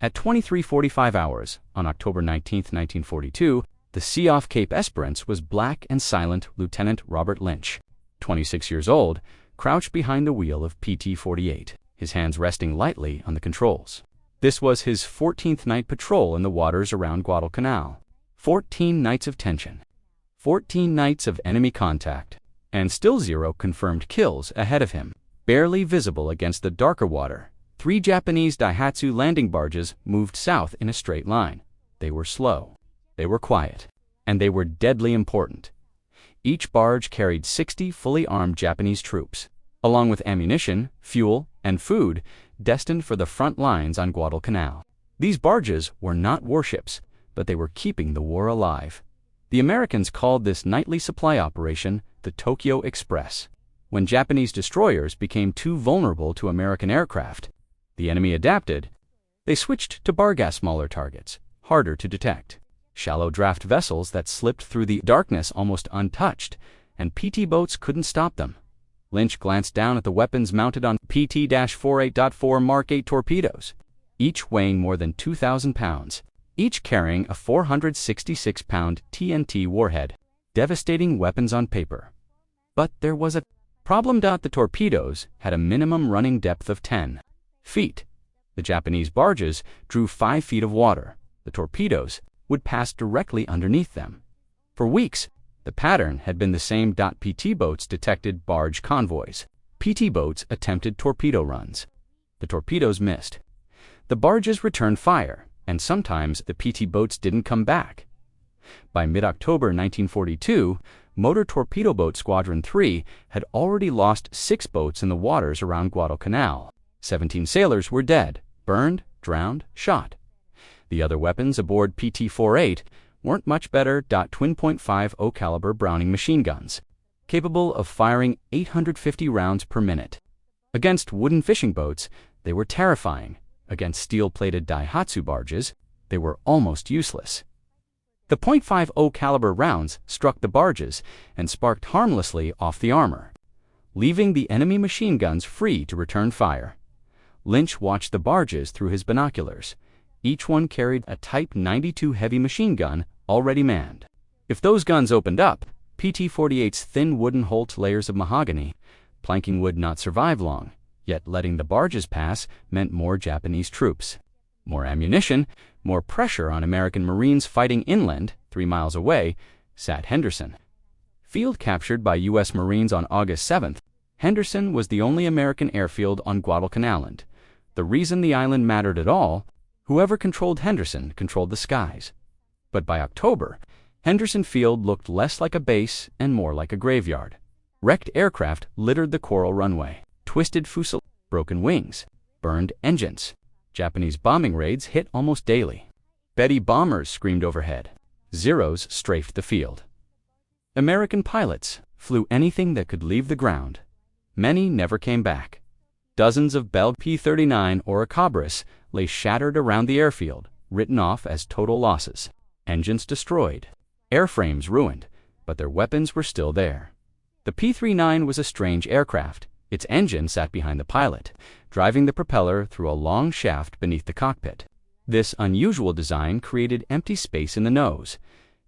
At 23:45 hours on October 19, 1942, the sea off Cape Esperance was black and silent. Lieutenant Robert Lynch, 26 years old, crouched behind the wheel of PT-48, his hands resting lightly on the controls. This was his 14th night patrol in the waters around Guadalcanal. 14 nights of tension, 14 nights of enemy contact, and still 0 confirmed kills ahead of him. Barely visible against the darker water, 3 Japanese Daihatsu landing barges moved south in a straight line. They were slow, they were quiet, and they were deadly important. Each barge carried 60 fully armed Japanese troops, along with ammunition, fuel, and food destined for the front lines on Guadalcanal. These barges were not warships, but they were keeping the war alive. The Americans called this nightly supply operation the Tokyo Express. When Japanese destroyers became too vulnerable to American aircraft, the enemy adapted. They switched to bargas, smaller targets, harder to detect, shallow draft vessels that slipped through the darkness almost untouched, and PT boats couldn't stop them. Lynch glanced down at the weapons mounted on PT-48.4 Mark 8 torpedoes, each weighing more than 2,000 pounds, each carrying a 466-pound TNT warhead. Devastating weapons on paper. But there was a problem. The torpedoes had a minimum running depth of 10 feet. The Japanese barges drew 5 feet of water. The torpedoes would pass directly underneath them. For weeks, the pattern had been the same. PT boats detected barge convoys. PT boats attempted torpedo runs. The torpedoes missed. The barges returned fire, and sometimes the PT boats didn't come back. By mid-October 1942, Motor Torpedo Boat Squadron 3 had already lost 6 boats in the waters around Guadalcanal. 17 sailors were dead, burned, drowned, shot. The other weapons aboard PT-48 weren't much better. Twin .50 caliber Browning machine guns, capable of firing 850 rounds per minute. Against wooden fishing boats, they were terrifying. Against steel-plated Daihatsu barges, they were almost useless. The .50 caliber rounds struck the barges and sparked harmlessly off the armor, leaving the enemy machine guns free to return fire. Lynch watched the barges through his binoculars. Each one carried a Type 92 heavy machine gun already manned. If those guns opened up, PT-48's thin wooden Holt layers of mahogany planking would not survive long, yet letting the barges pass meant more Japanese troops, more ammunition, more pressure on American Marines fighting inland. 3 miles away sat Henderson. Field captured by U.S. Marines on August 7th, Henderson was the only American airfield on Guadalcanal. The reason the island mattered at all: whoever controlled Henderson controlled the skies. But by October, Henderson Field looked less like a base and more like a graveyard. Wrecked aircraft littered the coral runway, twisted fuselage, broken wings, burned engines. Japanese bombing raids hit almost daily. Betty bombers screamed overhead. Zeros strafed the field. American pilots flew anything that could leave the ground. Many never came back. Dozens of Bell P-39 Oricabras lay shattered around the airfield, written off as total losses. Engines destroyed, airframes ruined, but their weapons were still there. The P-39 was a strange aircraft. Its engine sat behind the pilot, driving the propeller through a long shaft beneath the cockpit. This unusual design created empty space in the nose,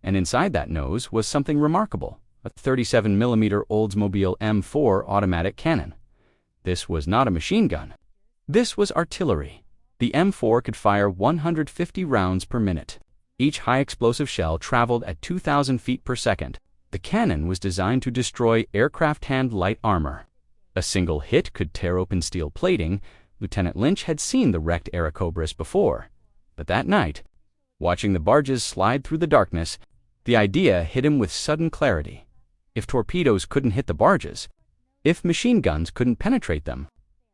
and inside that nose was something remarkable: a 37mm Oldsmobile M4 automatic cannon. This was not a machine gun. This was artillery. The M4 could fire 150 rounds per minute. Each high-explosive shell traveled at 2,000 feet per second. The cannon was designed to destroy aircraft hand light armor. A single hit could tear open steel plating. Lieutenant Lynch had seen the wrecked Airacobras before. But that night, watching the barges slide through the darkness, the idea hit him with sudden clarity. If torpedoes couldn't hit the barges, if machine guns couldn't penetrate them,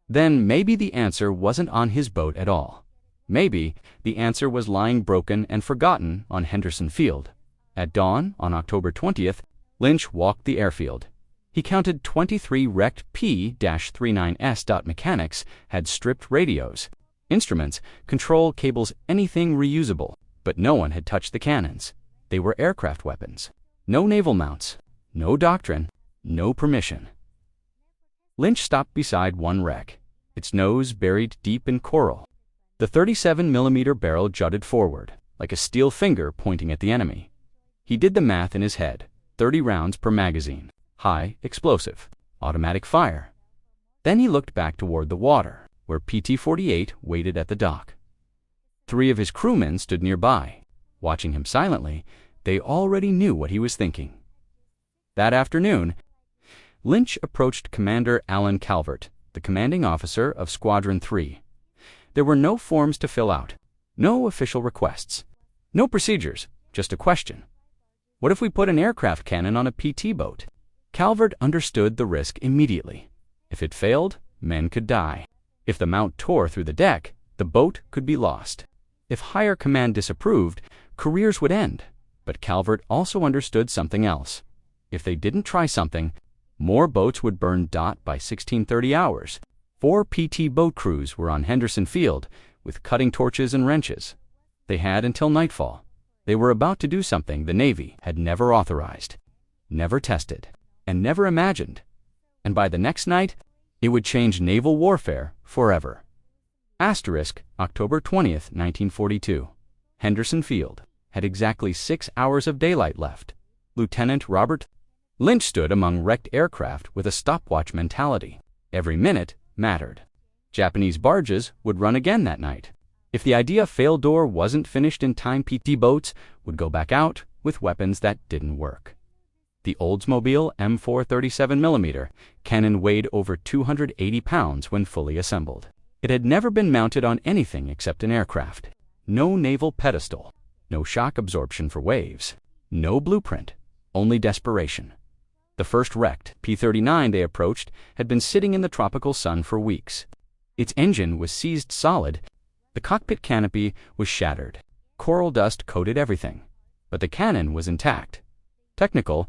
then maybe the answer wasn't on his boat at all. Maybe the answer was lying broken and forgotten on Henderson Field. At dawn on October 20th, Lynch walked the airfield. He counted 23 wrecked P-39S. Mechanics had stripped radios, instruments, control cables, anything reusable, but no one had touched the cannons. They were aircraft weapons. No naval mounts, no doctrine, no permission. Lynch stopped beside one wreck, its nose buried deep in coral. The 37mm barrel jutted forward, like a steel finger pointing at the enemy. He did the math in his head: 30 rounds per magazine, high, explosive, automatic fire. Then he looked back toward the water, where PT-48 waited at the dock. 3 of his crewmen stood nearby. Watching him silently, they already knew what he was thinking. That afternoon, Lynch approached Commander Alan Calvert, the commanding officer of Squadron 3. There were no forms to fill out, no official requests, no procedures, just a question. What if we put an aircraft cannon on a PT boat? Calvert understood the risk immediately. If it failed, men could die. If the mount tore through the deck, the boat could be lost. If higher command disapproved, careers would end. But Calvert also understood something else. If they didn't try something, more boats would burn by 1630 hours. 4 PT boat crews were on Henderson Field with cutting torches and wrenches. They had until nightfall. They were about to do something the Navy had never authorized, never tested, and never imagined. And by the next night, it would change naval warfare forever. October 20th, 1942. Henderson Field had exactly 6 hours of daylight left. Lieutenant Robert Lynch stood among wrecked aircraft with a stopwatch mentality. Every minute mattered. Japanese barges would run again that night. If the idea failed door wasn't finished in time, PT boats would go back out with weapons that didn't work. The Oldsmobile M4 37mm cannon weighed over 280 pounds when fully assembled. It had never been mounted on anything except an aircraft. No naval pedestal, no shock absorption for waves, no blueprint, only desperation. The first wrecked P-39 they approached had been sitting in the tropical sun for weeks. Its engine was seized solid. The cockpit canopy was shattered. Coral dust coated everything. But the cannon was intact. Technical,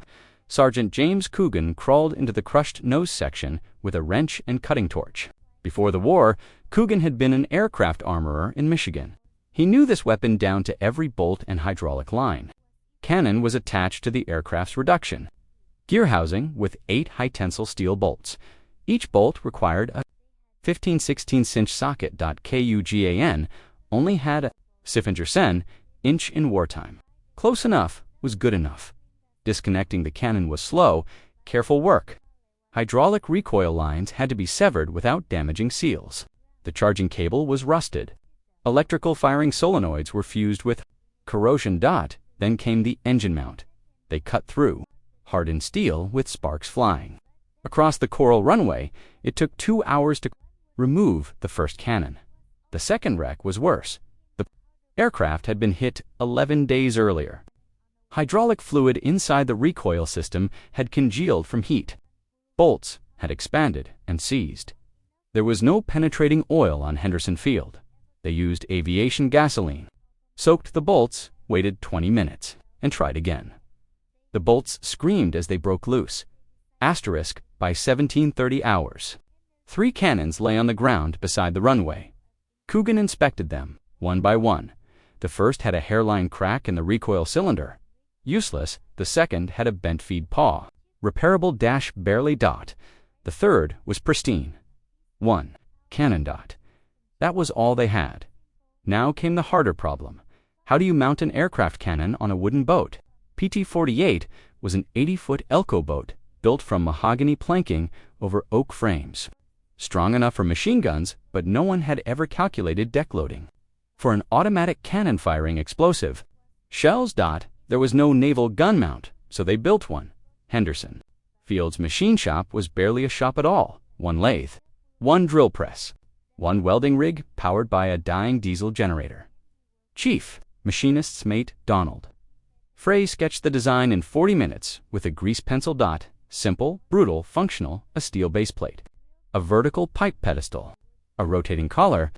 Sergeant James Coogan crawled into the crushed nose section with a wrench and cutting torch. Before the war, Coogan had been an aircraft armorer in Michigan. He knew this weapon down to every bolt and hydraulic line. Cannon was attached to the aircraft's reduction gear housing with 8 high-tensile steel bolts. Each bolt required a 15/16" socket. Kugan only had a Siffinger-Sen inch in wartime. Close enough was good enough. Disconnecting the cannon was slow, careful work. Hydraulic recoil lines had to be severed without damaging seals. The charging cable was rusted. Electrical firing solenoids were fused with corrosion. Then came the engine mount. They cut through hardened steel with sparks flying. Across the coral runway, it took 2 hours to remove the first cannon. The second wreck was worse. The aircraft had been hit 11 days earlier. Hydraulic fluid inside the recoil system had congealed from heat. Bolts had expanded and seized. There was no penetrating oil on Henderson Field. They used aviation gasoline, soaked the bolts, waited 20 minutes, and tried again. The bolts screamed as they broke loose. By 1730 hours. 3 cannons lay on the ground beside the runway. Coogan inspected them, one by one. The first had a hairline crack in the recoil cylinder. Useless. The second had a bent feed paw. Repairable barely. The third was pristine. 1 cannon. That was all they had. Now came the harder problem. How do you mount an aircraft cannon on a wooden boat? PT-48 was an 80-foot Elco boat built from mahogany planking over oak frames. Strong enough for machine guns, but no one had ever calculated deck loading. For an automatic cannon firing explosive, shells. There was no naval gun mount, so they built one. Henderson Field's machine shop was barely a shop at all. 1 lathe, 1 drill press, 1 welding rig powered by a dying diesel generator. Chief Machinist's mate Donald Frey sketched the design in 40 minutes with a grease pencil. Simple, brutal, functional, a steel base plate, a vertical pipe pedestal, a rotating collar,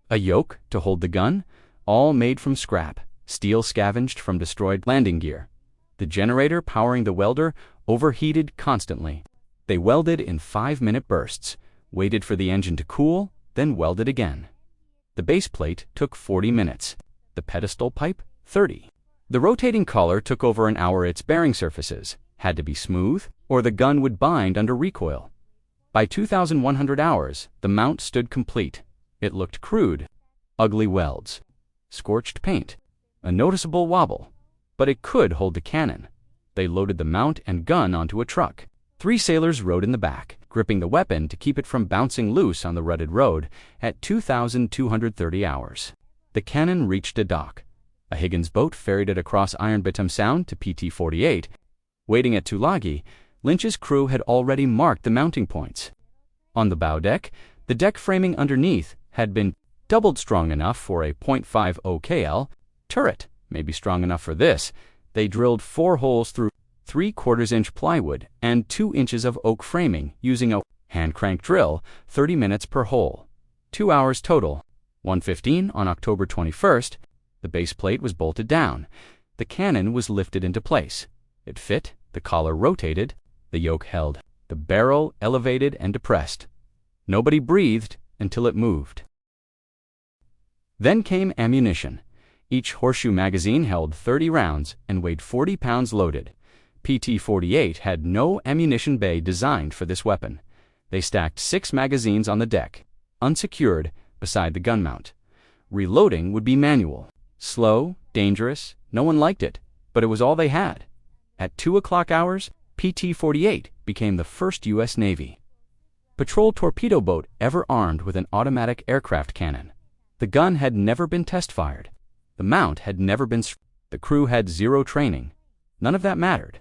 a yoke to hold the gun, all made from scrap, steel scavenged from destroyed landing gear. The generator powering the welder overheated constantly. They welded in 5-minute bursts, waited for the engine to cool, then welded again. The base plate took 40 minutes, the pedestal pipe 30. The rotating collar took over an hour. Its bearing surfaces had to be smooth, or the gun would bind under recoil. By 2,100 hours, the mount stood complete. It looked crude, ugly welds, scorched paint, a noticeable wobble. But it could hold the cannon. They loaded the mount and gun onto a truck. 3 sailors rode in the back, gripping the weapon to keep it from bouncing loose on the rutted road at 2,230 hours. The cannon reached a dock. A Higgins boat ferried it across Iron Bottom Sound to PT-48. Waiting at Tulagi, Lynch's crew had already marked the mounting points. On the bow deck, the deck framing underneath had been doubled strong enough for a .50 KL turret. Maybe strong enough for this. They drilled 4 holes through 3/4-inch plywood and 2 inches of oak framing using a hand-crank drill, 30 minutes per hole. 2 hours total. 1:15 on October 21st, the base plate was bolted down. The cannon was lifted into place. It fit, the collar rotated, the yoke held, the barrel elevated and depressed. Nobody breathed until it moved. Then came ammunition. Each horseshoe magazine held 30 rounds and weighed 40 pounds loaded. PT-48 had no ammunition bay designed for this weapon. They stacked 6 magazines on the deck, unsecured, beside the gun mount. Reloading would be manual. Slow, dangerous, no one liked it, but it was all they had. At 2 o'clock hours, PT-48 became the first U.S. Navy patrol torpedo boat ever armed with an automatic aircraft cannon. The gun had never been test-fired. The mount had never been. The crew had 0 training. None of that mattered.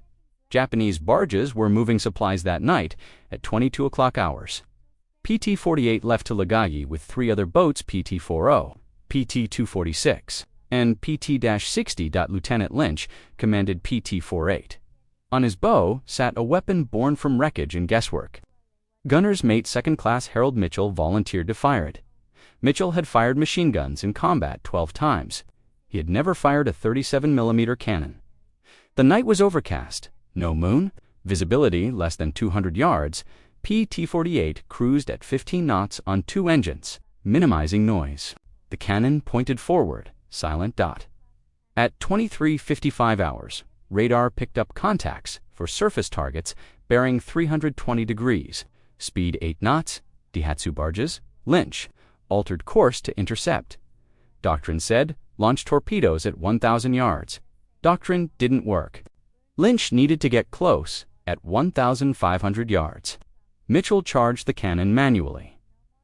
Japanese barges were moving supplies that night at 22 o'clock hours. PT-48 left Tulagi with 3 other boats, PT-40, PT-246, and PT-60. Lieutenant Lynch commanded PT-48. On his bow sat a weapon born from wreckage and guesswork. Gunner's mate 2nd Class Harold Mitchell volunteered to fire it. Mitchell had fired machine guns in combat 12 times. He had never fired a 37mm cannon. The night was overcast, no moon, visibility less than 200 yards. PT-48 cruised at 15 knots on 2 engines, minimizing noise. The cannon pointed forward, silent dot. At 23:55 hours, radar picked up contacts for surface targets bearing 320 degrees, speed 8 knots, Daihatsu barges. Lynch altered course to intercept. Doctrine said, launch torpedoes at 1,000 yards. Doctrine didn't work. Lynch needed to get close at 1,500 yards. Mitchell charged the cannon manually.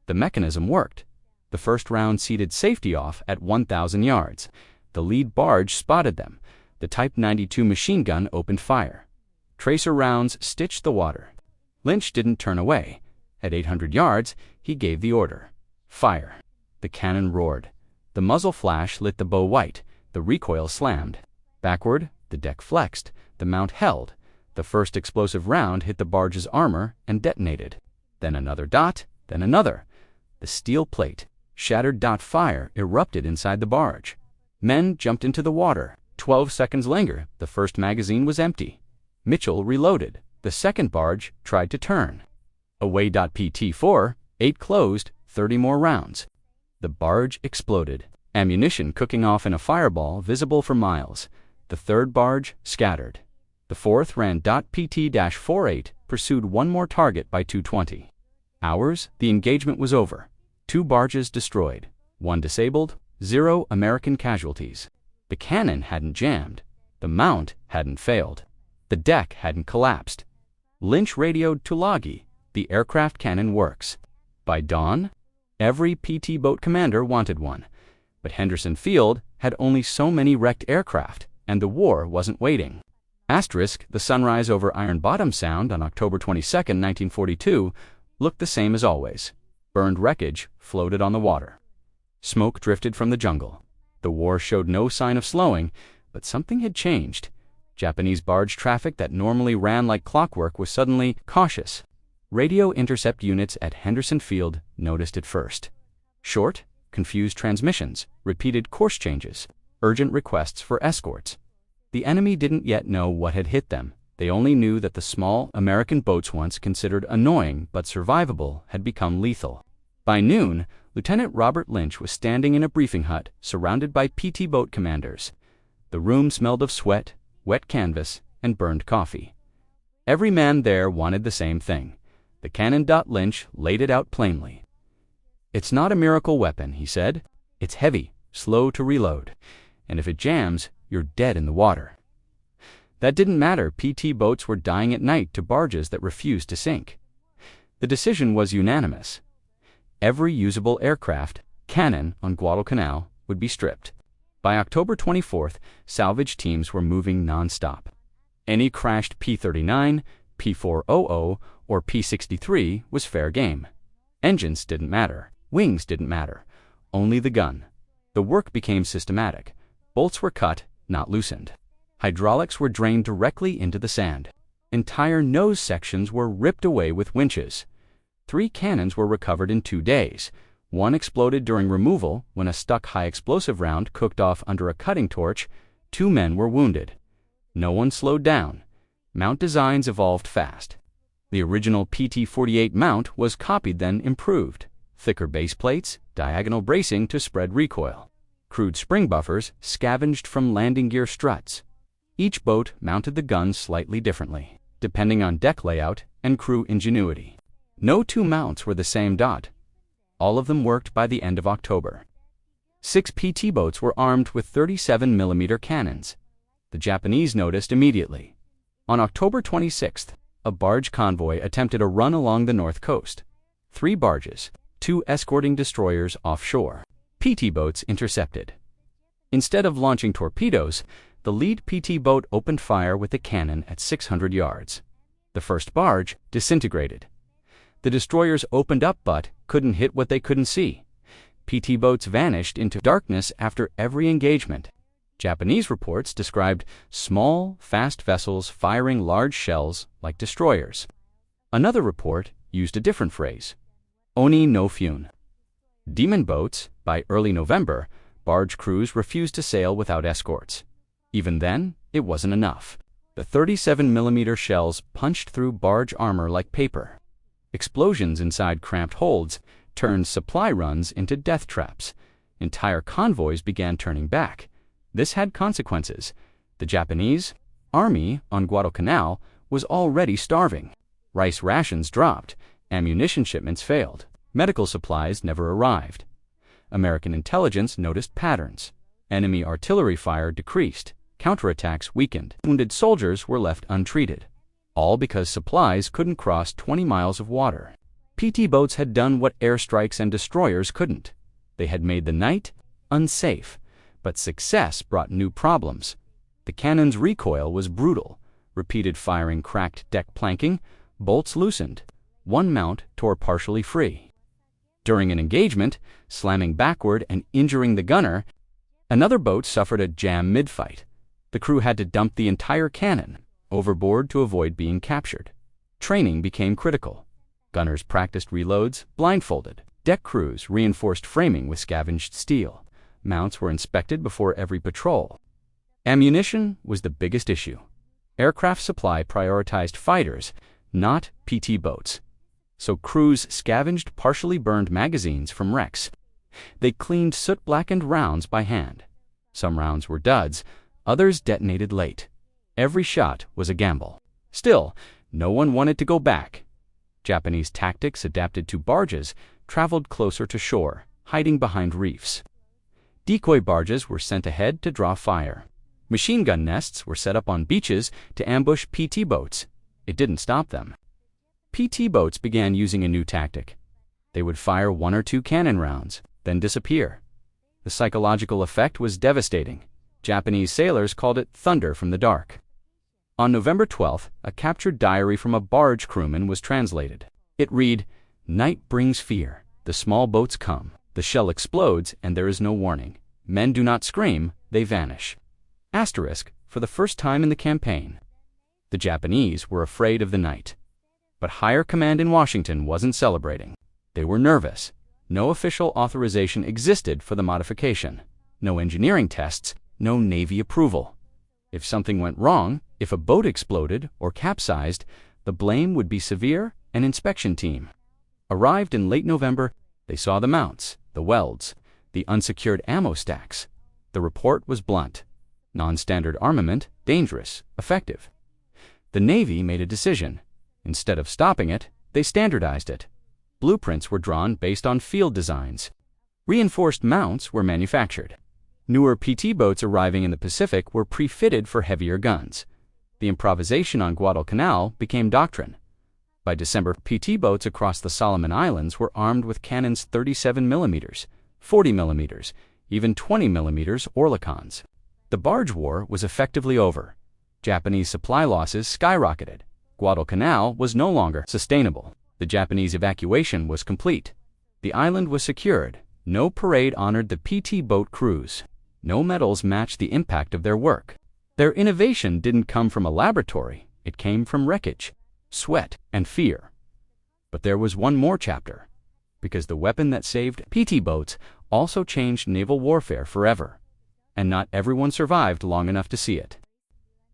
The mechanism worked. The first round seated safety off at 1,000 yards. The lead barge spotted them. The Type 92 machine gun opened fire. Tracer rounds stitched the water. Lynch didn't turn away. At 800 yards, he gave the order. Fire. The cannon roared. The muzzle flash lit the bow white. The recoil slammed. Backward, the deck flexed. The mount held. The first explosive round hit the barge's armor and detonated. Then another dot, then another. The steel plate, shattered dot fire, erupted inside the barge. Men jumped into the water. 12 seconds later, the first magazine was empty. Mitchell reloaded. The second barge tried to turn. Away. PT-4, 8 closed, 30 more rounds. The barge exploded. Ammunition cooking off in a fireball visible for miles. The third barge scattered. The fourth ran. PT-48 pursued one more target by 2:20 hours. The engagement was over. 2 barges destroyed, 1 disabled, 0 American casualties. The cannon hadn't jammed. The mount hadn't failed. The deck hadn't collapsed. Lynch radioed Tulagi, the aircraft cannon works. By dawn, every PT boat commander wanted one. But Henderson Field had only so many wrecked aircraft, and the war wasn't waiting. Asterisk, the sunrise over Iron Bottom Sound on October 22, 1942, looked the same as always. Burned wreckage floated on the water. Smoke drifted from the jungle. The war showed no sign of slowing, but something had changed. Japanese barge traffic that normally ran like clockwork was suddenly cautious. Radio intercept units at Henderson Field noticed it first. Short, confused transmissions, repeated course changes, urgent requests for escorts. The enemy didn't yet know what had hit them. They only knew that the small American boats once considered annoying but survivable had become lethal. By noon, Lieutenant Robert Lynch was standing in a briefing hut surrounded by PT boat commanders. The room smelled of sweat, wet canvas, and burned coffee. Every man there wanted the same thing. The cannon. Lynch laid it out plainly. It's not a miracle weapon, he said. It's heavy, slow to reload, and if it jams, you're dead in the water. That didn't matter. PT boats were dying at night to barges that refused to sink. The decision was unanimous. Every usable aircraft, cannon on Guadalcanal, would be stripped. By October 24th, salvage teams were moving non-stop. Any crashed P-39, P-400, or P-63 was fair game. Engines didn't matter. Wings didn't matter. Only the gun. The work became systematic. Bolts were cut, not loosened. Hydraulics were drained directly into the sand. Entire nose sections were ripped away with winches. 3 cannons were recovered in 2 days. One exploded during removal when a stuck high-explosive round cooked off under a cutting torch. 2 men were wounded. No one slowed down. Mount designs evolved fast. The original PT-48 mount was copied, then improved. Thicker base plates, diagonal bracing to spread recoil. Crude spring buffers scavenged from landing gear struts. Each boat mounted the gun slightly differently, depending on deck layout and crew ingenuity. No 2 mounts were the same. All of them worked by the end of October. 6 PT boats were armed with 37mm cannons. The Japanese noticed immediately. On October 26th, a barge convoy attempted a run along the north coast. 3 barges, 2 escorting destroyers offshore. PT boats intercepted. Instead of launching torpedoes, the lead PT boat opened fire with a cannon at 600 yards. The first barge disintegrated. The destroyers opened up but couldn't hit what they couldn't see. PT boats vanished into darkness after every engagement. Japanese reports described small, fast vessels firing large shells like destroyers. Another report used a different phrase, Oni no Fune. Demon boats. By early November, barge crews refused to sail without escorts. Even then, it wasn't enough. The 37mm shells punched through barge armor like paper. Explosions inside cramped holds turned supply runs into death traps. Entire convoys began turning back. This had consequences. The Japanese army on Guadalcanal was already starving. Rice rations dropped. Ammunition shipments failed. Medical supplies never arrived. American intelligence noticed patterns. Enemy artillery fire decreased. Counterattacks weakened. Wounded soldiers were left untreated. All because supplies couldn't cross 20 miles of water. PT boats had done what airstrikes and destroyers couldn't. They had made the night unsafe, but success brought new problems. The cannon's recoil was brutal. Repeated firing cracked deck planking. Bolts loosened. One mount tore partially free. During an engagement, slamming backward and injuring the gunner, another boat suffered a jam mid-fight. The crew had to dump the entire cannon overboard to avoid being captured. Training became critical. Gunners practiced reloads blindfolded. Deck crews reinforced framing with scavenged steel. Mounts were inspected before every patrol. Ammunition was the biggest issue. Aircraft supply prioritized fighters, not PT boats. So crews scavenged partially burned magazines from wrecks. They cleaned soot-blackened rounds by hand. Some rounds were duds, others detonated late. Every shot was a gamble. Still, no one wanted to go back. Japanese tactics adapted to barges traveled closer to shore, hiding behind reefs. Decoy barges were sent ahead to draw fire. Machine gun nests were set up on beaches to ambush PT boats. It didn't stop them. PT boats began using a new tactic. They would fire 1 or 2 cannon rounds, then disappear. The psychological effect was devastating. Japanese sailors called it thunder from the dark. On November 12th, a captured diary from a barge crewman was translated. It read, "Night brings fear. The small boats come. The shell explodes and there is no warning. Men do not scream, they vanish." Asterisk, for the first time in the campaign. The Japanese were afraid of the night. But higher command in Washington wasn't celebrating. They were nervous. No official authorization existed for the modification. No engineering tests, no Navy approval. If something went wrong, if a boat exploded or capsized, the blame would be severe. An inspection team arrived in late November. They saw the mounts, the welds, the unsecured ammo stacks. The report was blunt. Non-standard armament, dangerous, effective. The Navy made a decision. Instead of stopping it, they standardized it. Blueprints were drawn based on field designs. Reinforced mounts were manufactured. Newer PT boats arriving in the Pacific were pre-fitted for heavier guns. The improvisation on Guadalcanal became doctrine. By December, PT boats across the Solomon Islands were armed with cannons 37 mm, 40 mm, even 20 mm Oerlikons. The barge war was effectively over. Japanese supply losses skyrocketed. Guadalcanal was no longer sustainable. The Japanese evacuation was complete. The island was secured. No parade honored the PT boat crews. No medals matched the impact of their work. Their innovation didn't come from a laboratory. It came from wreckage, sweat, and fear. But there was one more chapter, because the weapon that saved PT boats also changed naval warfare forever, and not everyone survived long enough to see it.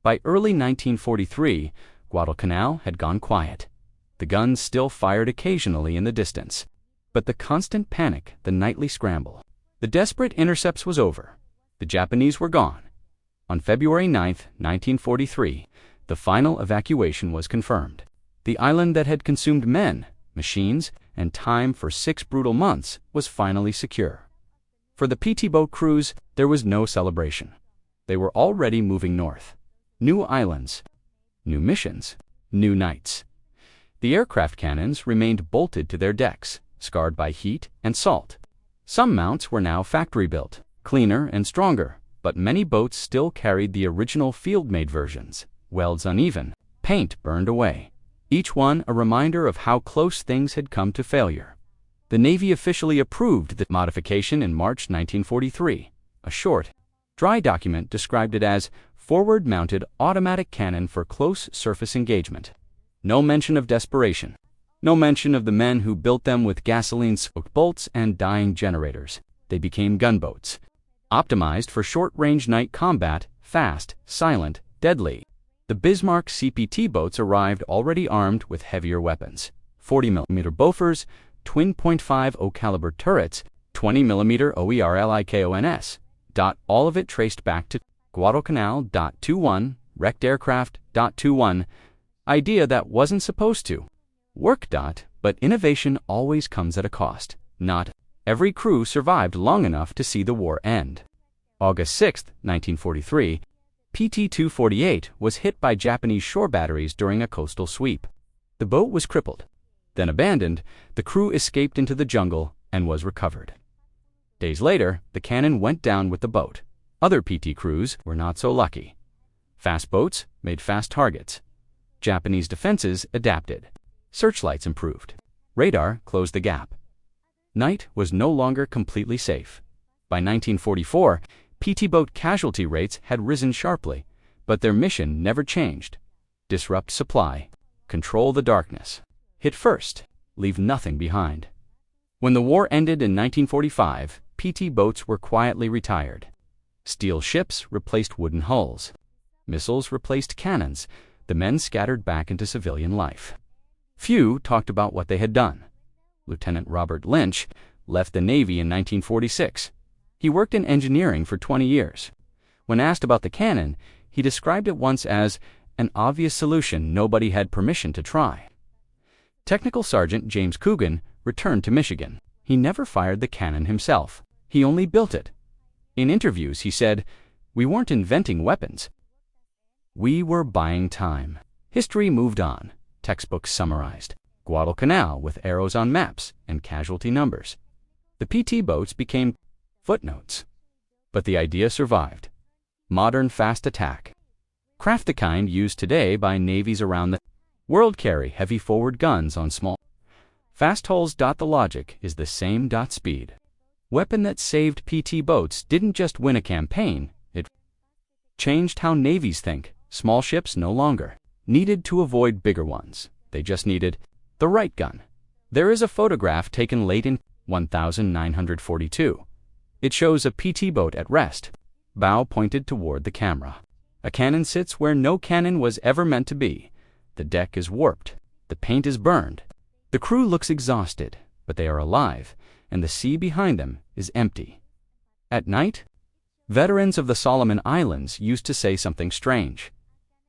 By early 1943, Guadalcanal had gone quiet. The guns still fired occasionally in the distance, but the constant panic, the nightly scramble, the desperate intercepts was over. The Japanese were gone. On February 9, 1943, the final evacuation was confirmed. The island that had consumed men, machines, and time for 6 brutal months was finally secure. For the PT boat crews, there was no celebration. They were already moving north. New islands, new missions, new nights. The aircraft cannons remained bolted to their decks, scarred by heat and salt. Some mounts were now factory-built, cleaner and stronger, but many boats still carried the original field-made versions. Welds uneven, paint burned away. Each one a reminder of how close things had come to failure. The Navy officially approved the modification in March 1943. A short, dry document described it as forward-mounted automatic cannon for close surface engagement. No mention of desperation. No mention of the men who built them with gasoline-soaked bolts and dying generators. They became gunboats, optimized for short-range night combat, fast, silent, deadly. The Bismarck CPT boats arrived already armed with heavier weapons. 40 mm Bofors, twin .50 caliber turrets, 20 mm OERLIKONS. All of it traced back to Guadalcanal.21, wrecked aircraft.21, idea that wasn't supposed to work. But innovation always comes at a cost. Not every crew survived long enough to see the war end. August 6, 1943, PT-248 was hit by Japanese shore batteries during a coastal sweep. The boat was crippled, then abandoned. The crew escaped into the jungle and was recovered. Days later, the cannon went down with the boat. Other PT crews were not so lucky. Fast boats made fast targets. Japanese defenses adapted. Searchlights improved. Radar closed the gap. Night was no longer completely safe. By 1944, PT boat casualty rates had risen sharply, but their mission never changed. Disrupt supply, control the darkness, hit first, leave nothing behind. When the war ended in 1945, PT boats were quietly retired. Steel ships replaced wooden hulls. Missiles replaced cannons. The men scattered back into civilian life. Few talked about what they had done. Lieutenant Robert Lynch left the Navy in 1946. He worked in engineering for 20 years. When asked about the cannon, he described it once as an obvious solution nobody had permission to try. Technical Sergeant James Coogan returned to Michigan. He never fired the cannon himself. He only built it. In interviews, he said, "We weren't inventing weapons. We were buying time." History moved on. Textbooks summarized Guadalcanal with arrows on maps and casualty numbers. The PT boats became footnotes. But the idea survived. Modern fast attack. Craft the kind used today by navies around the world carry heavy forward guns on small fast hulls. The logic is the same. Speed. Weapon that saved PT boats didn't just win a campaign, it changed how navies think. Small ships no longer needed to avoid bigger ones. They just needed the right gun. There is a photograph taken late in 1942. It shows a PT boat at rest, bow pointed toward the camera. A cannon sits where no cannon was ever meant to be. The deck is warped. The paint is burned. The crew looks exhausted, but they are alive, and the sea behind them is empty. At night, veterans of the Solomon Islands used to say something strange.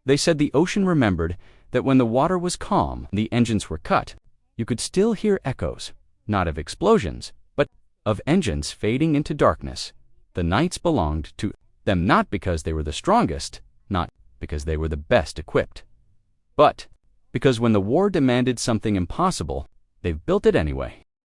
They said the ocean remembered that when the water was calm and the engines were cut, you could still hear echoes, not of explosions, but of engines fading into darkness, the nights belonged to them not because they were the strongest, not because they were the best equipped, but because when the war demanded something impossible, they've built it anyway.